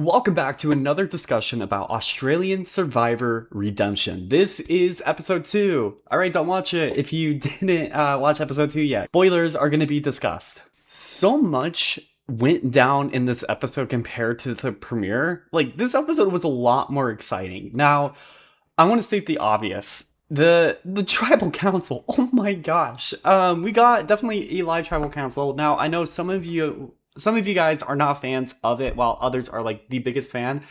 Welcome back to another discussion about Australian Survivor Redemption. This is episode 2. Alright, don't watch it if you didn't watch episode 2 yet. Spoilers are going to be discussed. So much went down in this episode compared to the premiere. Like, this episode was a lot more exciting. Now, I want to state the obvious. The tribal council, oh my gosh. We got definitely a live tribal council. Now, I know some of you guys are not fans of it, while others are like the biggest fan.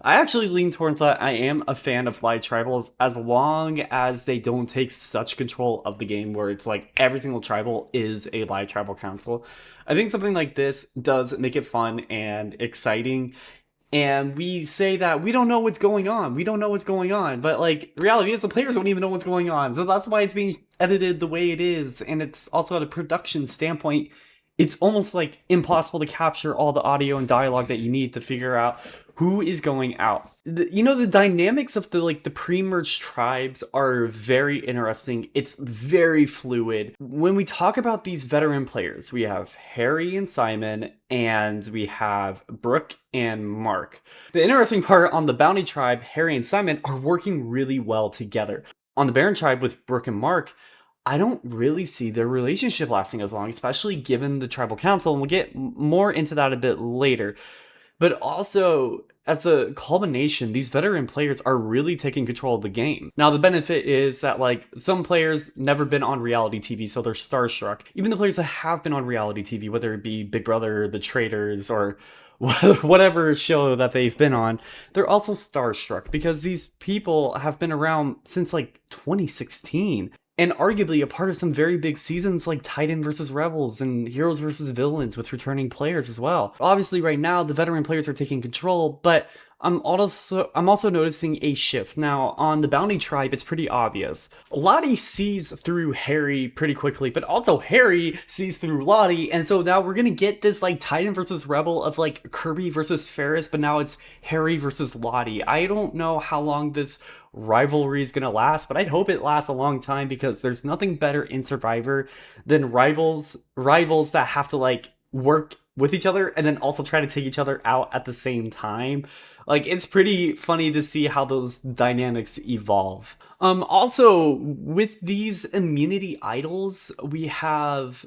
I actually lean towards that. I am a fan of live tribals as long as they don't take such control of the game where it's like every single tribal is a live tribal council. I think something like this does make it fun and exciting. And we say that we don't know what's going on. We don't know what's going on. But like the reality is the players don't even know what's going on. So that's why it's being edited the way it is. And it's also at a production standpoint, it's almost like impossible to capture all the audio and dialogue that you need to figure out who is going out. The dynamics of the pre-merge tribes are very interesting. It's very fluid. When we talk about these veteran players, we have Harry and Simon, and we have Brooke and Mark. The interesting part on the Bounty tribe, Harry and Simon are working really well together. On the Baron tribe with Brooke and Mark, I don't really see their relationship lasting as long, especially given the tribal council, and we'll get more into that a bit later. But also, as a culmination, these veteran players are really taking control of the game. Now, the benefit is that, some players never been on reality TV, so they're starstruck. Even the players that have been on reality TV, whether it be Big Brother, The Traitors, or whatever show that they've been on, they're also starstruck because these people have been around since 2016. And arguably a part of some very big seasons like Titan vs. Rebels and Heroes vs. Villains with returning players as well. Obviously right now the veteran players are taking control, but I'm also noticing a shift. Now on the Bounty tribe, it's pretty obvious. Lottie sees through Harry pretty quickly, but also Harry sees through Lottie, and so now we're gonna get this Titan versus Rebel of Kirby versus Ferris, but now it's Harry versus Lottie. I don't know how long this rivalry is gonna last, but I hope it lasts a long time because there's nothing better in Survivor than rivals that have to work with each other and then also try to take each other out at the same time. It's pretty funny to see how those dynamics evolve. Also, with these immunity idols, we have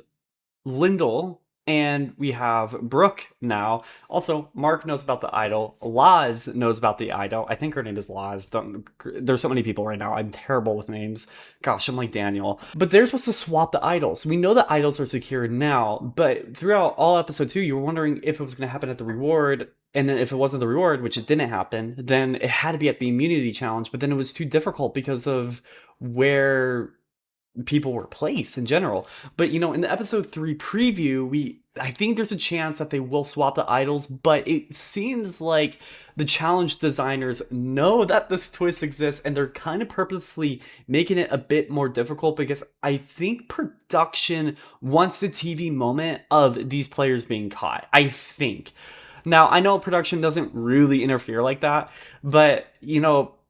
Lyndall and we have Brooke now. Also, Mark knows about the idol. Laz knows about the idol. I think her name is Laz. There's so many people right now. I'm terrible with names. Gosh, I'm like Daniel. But they're supposed to swap the idols. We know the idols are secure now, but throughout all episode 2, you were wondering if it was going to happen at the reward. And then if it wasn't the reward, which it didn't happen, then it had to be at the immunity challenge. But then it was too difficult because of where people were placed in general. But in the episode 3 preview, I think there's a chance that they will swap the idols, but it seems like the challenge designers know that this twist exists and they're kind of purposely making it a bit more difficult because I think production wants the TV moment of these players being caught. I think. Now, I know production doesn't really interfere like that, but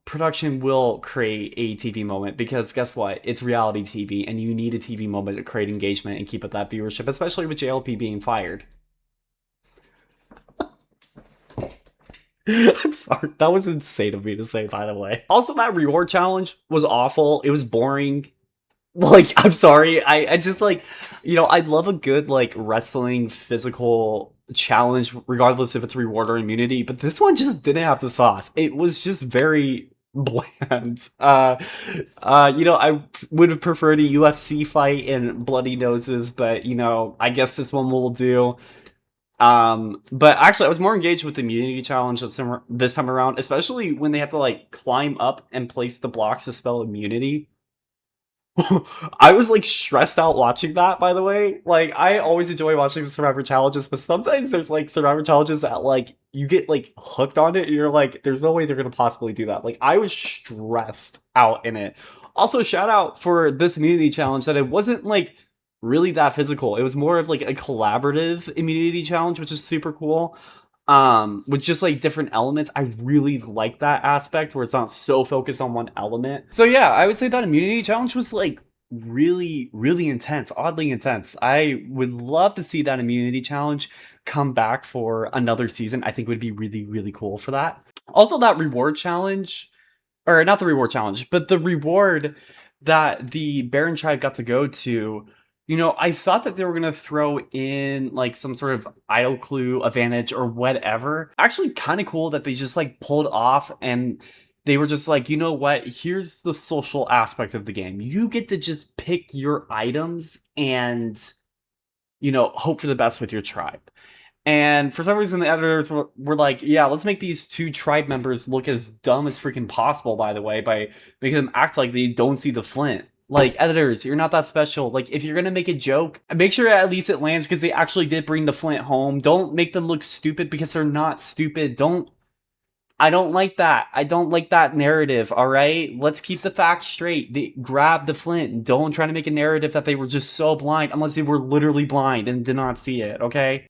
production will create a TV moment because guess what? It's reality TV and you need a TV moment to create engagement and keep up that viewership, especially with JLP being fired. I'm sorry. That was insane of me to say, by the way. Also, that reward challenge was awful. It was boring. I'm sorry. I just I love a good wrestling physical challenge regardless if it's reward or immunity, but this one just didn't have the sauce. It was just very bland. I would have preferred a UFC fight and bloody noses, but I guess this one will do. But actually I was more engaged with the immunity challenge this time around, especially when they have to climb up and place the blocks to spell immunity. I was stressed out watching that, by the way. I always enjoy watching the Survivor challenges, but sometimes there's Survivor challenges that you get hooked on it and you're there's no way they're gonna possibly do that. I was stressed out in it. Also, shout out for this immunity challenge that it wasn't really that physical. It was more of a collaborative immunity challenge, which is super cool. With just different elements. I really like that aspect where it's not so focused on one element. So yeah, I would say that immunity challenge was really, really intense, oddly intense. I would love to see that immunity challenge come back for another season, I think would be really, really cool for that. Also, that reward challenge, or not the reward challenge, but the reward that the Baron tribe got to go to, I thought that they were going to throw in like some sort of idle clue advantage or whatever. Actually, kind of cool that they just like pulled off and they were just like, you know what? Here's the social aspect of the game. You get to just pick your items and, hope for the best with your tribe. And for some reason, the editors were like, yeah, let's make these two tribe members look as dumb as freaking possible, by the way, by making them act like they don't see the flint. Like, editors, you're not that special. Like, if you're gonna make a joke, make sure at least it lands because they actually did bring the flint home. Don't make them look stupid because they're not stupid. I don't like that. I don't like that narrative, alright? Let's keep the facts straight. They grabbed the flint. Don't try to make a narrative that they were just so blind, unless they were literally blind and did not see it, okay?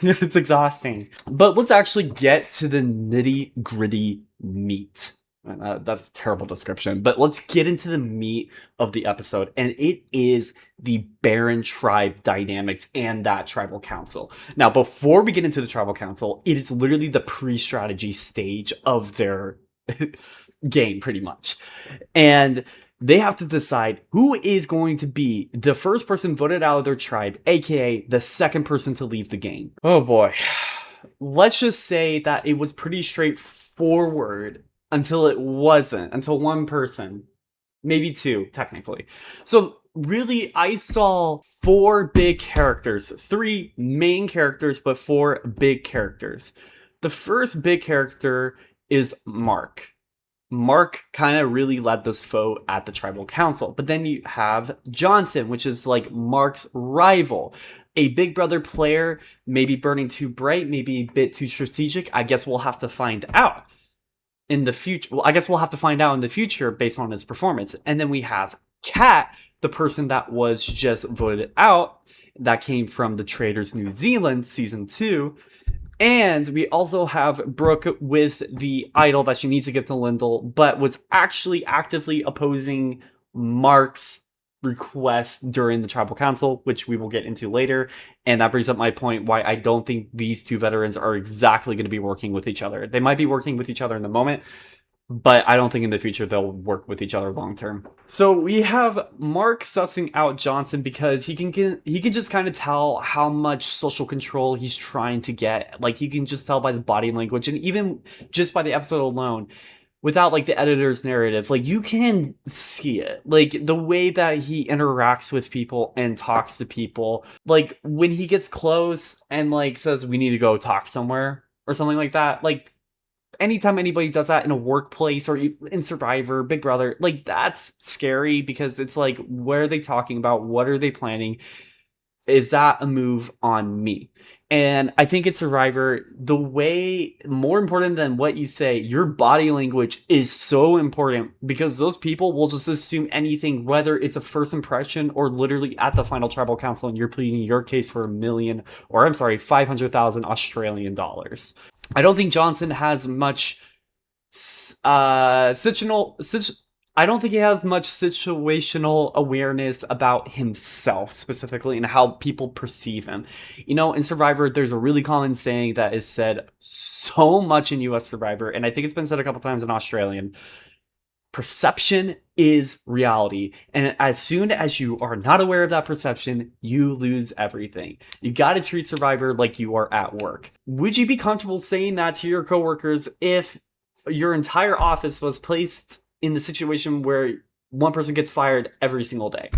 It's exhausting. But let's actually get to the nitty gritty meat. That's a terrible description, but let's get into the meat of the episode, and it is the Baron tribe dynamics and that tribal council. Now, before we get into the tribal council, it is literally the pre-strategy stage of their game, pretty much. And they have to decide who is going to be the first person voted out of their tribe, aka the second person to leave the game. Oh boy. Let's just say that it was pretty straightforward until it wasn't, until one person, maybe two, technically. So really, I saw 4 big characters, 3 main characters, but 4 big characters. The first big character is Mark. Mark kind of really led this vote at the tribal council. But then you have Johnson, which is like Mark's rival. A Big Brother player, maybe burning too bright, maybe a bit too strategic. I guess we'll have to find out in the future. Well, I guess we'll have to find out in the future based on his performance. And then we have Kat, the person that was just voted out, that came from the Traitors New Zealand season 2. And we also have Brooke with the idol that she needs to give to Lyndall, but was actually actively opposing Mark's request during the tribal council, which we will get into later. And that brings up my point why I don't think these 2 veterans are exactly going to be working with each other. They might be working with each other in the moment, but I don't think in the future they'll work with each other long term. So we have Mark sussing out Johnson because he can just kind of tell how much social control he's trying to get. Like, you can just tell by the body language, and even just by the episode alone, without like the editor's narrative, like you can see it. Like the way that he interacts with people and talks to people, like when he gets close and like says we need to go talk somewhere or something like that, like anytime anybody does that in a workplace or in Survivor, Big Brother, like that's scary because it's like, what are they talking about? What are they planning? Is that a move on me? And I think it's Survivor, the way, more important than what you say, your body language is so important because those people will just assume anything, whether it's a first impression or literally at the final tribal council and you're pleading your case for 500,000 Australian dollars. I don't think Johnson has much I don't think he has much situational awareness about himself specifically and how people perceive him. In Survivor, there's a really common saying that is said so much in US Survivor, and I think it's been said a couple times in Australian. Perception is reality. And as soon as you are not aware of that perception, you lose everything. You got to treat Survivor like you are at work. Would you be comfortable saying that to your coworkers if your entire office was placed in the situation where one person gets fired every single day?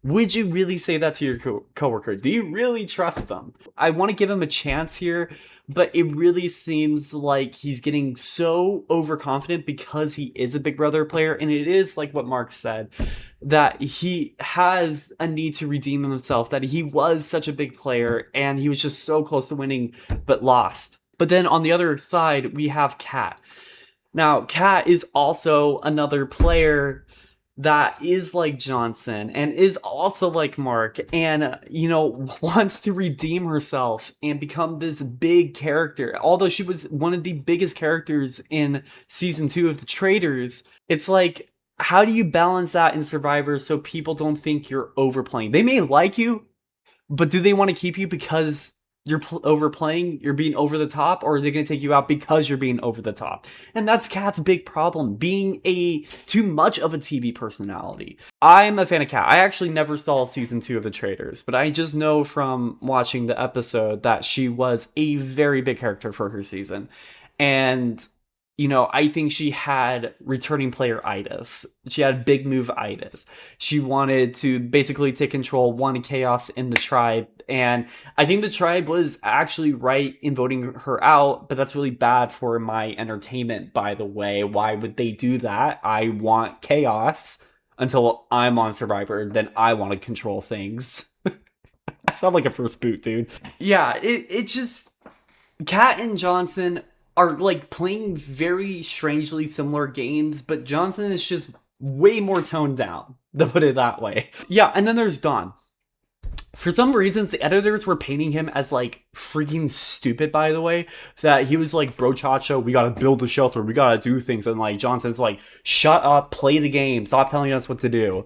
Would you really say that to your coworker? Do you really trust them? I want to give him a chance here, but it really seems like he's getting so overconfident because he is a Big Brother player, and it is like what Mark said, that he has a need to redeem himself, that he was such a big player, and he was just so close to winning, but lost. But then on the other side, we have Kat. Now, Kat is also another player that is like Johnson and is also like Mark and, wants to redeem herself and become this big character. Although she was one of the biggest characters in season 2 of The Traitors, it's like, how do you balance that in Survivor so people don't think you're overplaying? They may like you, but do they want to keep you because you're overplaying, you're being over the top, or are they going to take you out because you're being over the top? And that's Kat's big problem, being too much of a TV personality. I'm a fan of Kat. I actually never saw season 2 of The Traitors, but I just know from watching the episode that she was a very big character for her season. And I think she had returning player itis. She had big move itis. She wanted to basically take control, wanted chaos in the tribe. And I think the tribe was actually right in voting her out, but that's really bad for my entertainment, by the way. Why would they do that? I want chaos until I'm on Survivor, then I want to control things. I sound like a first boot, dude. Yeah, it just... Kat and Johnson are like playing very strangely similar games, but Johnson is just way more toned down, to put it that way. Yeah, and then there's Don. For some reasons, the editors were painting him as like freaking stupid, by the way, that he was like, bro chacho, we gotta build the shelter, we gotta do things, and like Johnson's like, shut up, play the game, stop telling us what to do.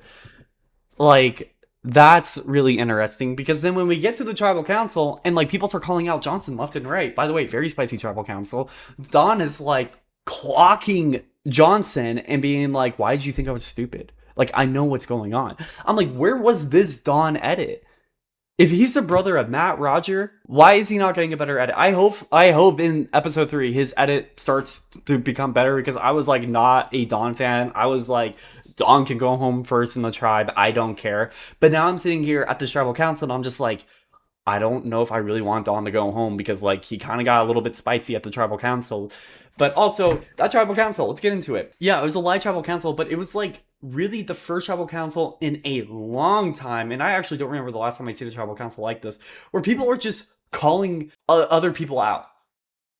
Like, that's really interesting, because then when we get to the tribal council and like people start calling out Johnson left and right, by the way, very spicy tribal council, Don is like clocking Johnson and being like, why did you think I was stupid? Like, I know what's going on. I'm like, where was this Don edit? If he's the brother of Matt Roger, why is he not getting a better edit? I hope in episode 3 his edit starts to become better, because I was like not a Don fan. I was like, Don can go home first in the tribe, I don't care. But now I'm sitting here at this tribal council and I'm just like, I don't know if I really want Don to go home, because like he kind of got a little bit spicy at the tribal council. But also, that tribal council, let's get into it. Yeah, it was a live tribal council, but it was like really the first tribal council in a long time. And I actually don't remember the last time I see the tribal council like this, where people were just calling other people out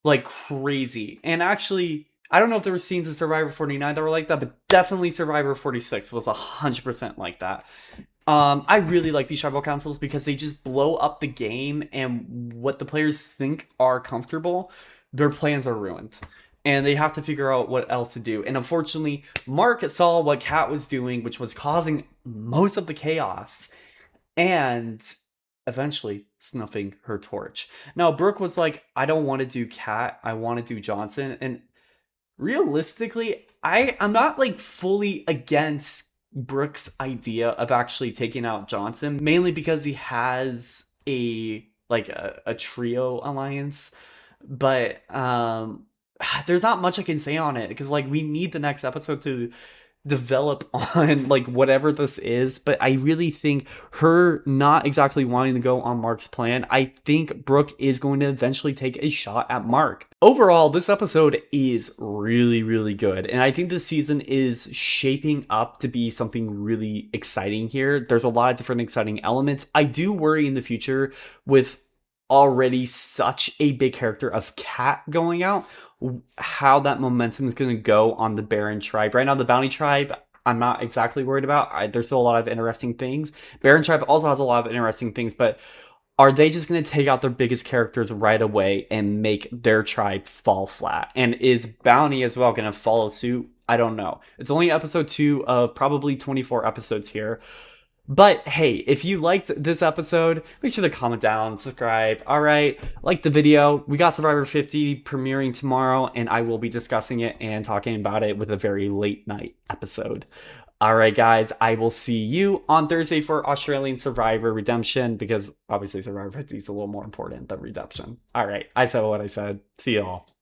like crazy. And actually, I don't know if there were scenes in Survivor 49 that were like that, but definitely Survivor 46 was 100% like that. I really like these tribal councils because they just blow up the game, and what the players think are comfortable, their plans are ruined. And they have to figure out what else to do. And unfortunately, Mark saw what Kat was doing, which was causing most of the chaos, and eventually snuffing her torch. Now, Brooke was like, I don't want to do Kat, I want to do Johnson. And realistically, I'm not like fully against Brooke's idea of actually taking out Johnson, mainly because he has a trio alliance. But there's not much I can say on it, because like we need the next episode to develop on like whatever this is. But I really think her not exactly wanting to go on Mark's plan, I think Brooke is going to eventually take a shot at Mark. Overall, this episode is really, really good, and I think this season is shaping up to be something really exciting here. There's a lot of different exciting elements. I do worry in the future, with already such a big character of Kat going out, how that momentum is going to go on the Baron tribe. Right now, the Bounty tribe, I'm not exactly worried about. There's still a lot of interesting things. Baron tribe also has a lot of interesting things, but are they just going to take out their biggest characters right away and make their tribe fall flat? And is Bounty as well going to follow suit? I don't know. It's only episode 2 of probably 24 episodes here. But hey, if you liked this episode, make sure to comment down, subscribe. All right, like the video. We got Survivor 50 premiering tomorrow, and I will be discussing it and talking about it with a very late night episode. All right, guys, I will see you on Thursday for Australian Survivor Redemption, because obviously Survivor 50 is a little more important than Redemption. All right, I said what I said. See you all.